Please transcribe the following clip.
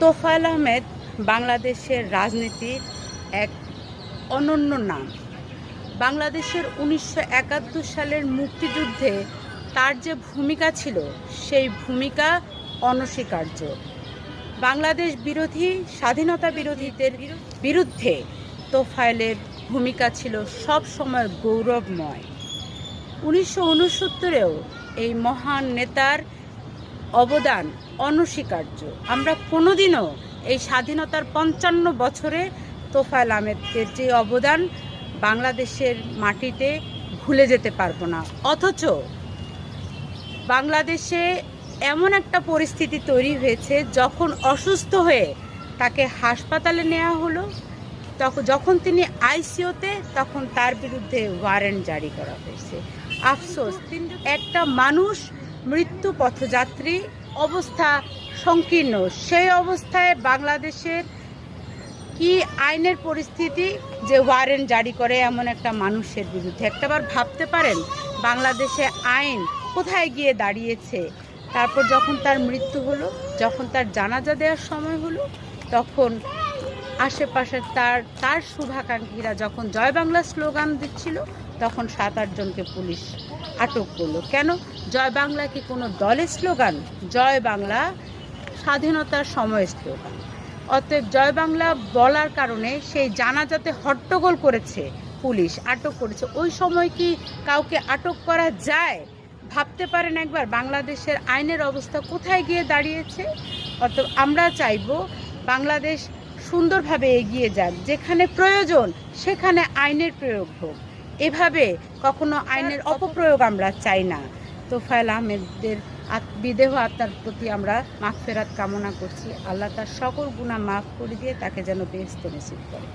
তোফায়েল আহমেদ বাংলাদেশের রাজনীতির এক অনন্য নাম। বাংলাদেশের 1971 সালের মুক্তিযুদ্ধে তার যে ভূমিকা ছিল সেই ভূমিকা অনস্বীকার্য। বাংলাদেশ বিরোধী স্বাধীনতা বিরোধীদের বিরুদ্ধে তোফায়েলের ভূমিকা ছিল সব সময় গৌরবময়। 1969-এও এই মহান নেতার অবদান অনস্বীকার্য। আমরা কোনোদিনও এই স্বাধীনতার 55 বছরে তোফায়েল আহমেদের যে অবদান বাংলাদেশের মাটিতে ভুলে যেতে পারবো না। অথচ বাংলাদেশে এমন একটা পরিস্থিতি তৈরি হয়েছে, যখন অসুস্থ হয়ে তাকে হাসপাতালে নেওয়া হলো, যখন তিনি আইসিইউতে, তখন তার বিরুদ্ধে ওয়ারেন্ট জারি করা হয়েছে। আফসোস, একটা মানুষ মৃত্যু পথযাত্রী, অবস্থা সংকীর্ণ। সেই অবস্থায় বাংলাদেশের কি আইনের পরিস্থিতি যে ওয়ারেন্ট জারি করে এমন একটা মানুষের বিরুদ্ধে? একটাবার ভাবতে পারেন বাংলাদেশে আইন কোথায় গিয়ে দাঁড়িয়েছে। তারপর যখন তার মৃত্যু হলো, যখন তার জানাজা দেওয়ার সময় হলো, তখন আশেপাশে তার শুভাকাঙ্ক্ষীরা যখন জয় বাংলা স্লোগান দিচ্ছিল, তখন 7-8 জনকে পুলিশ আটক করলো। কেন? জয় বাংলা কি কোনো দলের স্লোগান? জয় বাংলা স্বাধীনতার সময় স্লোগান। অতএব জয় বাংলা বলার কারণে সেই জানাজাতে হট্টগোল করেছে, পুলিশ আটক করেছে। ওই সময় কি কাউকে আটক করা যায়? ভাবতে পারেন একবার বাংলাদেশের আইনের অবস্থা কোথায় গিয়ে দাঁড়িয়েছে। অতএব আমরা চাইব বাংলাদেশ সুন্দরভাবে এগিয়ে যাক, যেখানে প্রয়োজন সেখানে আইনের প্রয়োগ হোক। এভাবে কখনো আইনের অপপ্রয়োগ আমরা চাই না। তোফায়েল আহমেদের বিদেহ আত্মার প্রতি আমরা মাগফিরাত কামনা করছি। আল্লাহ তার সকল গুনাহ মাফ করে দিয়ে তাকে যেন বেহেশত নসিব করে।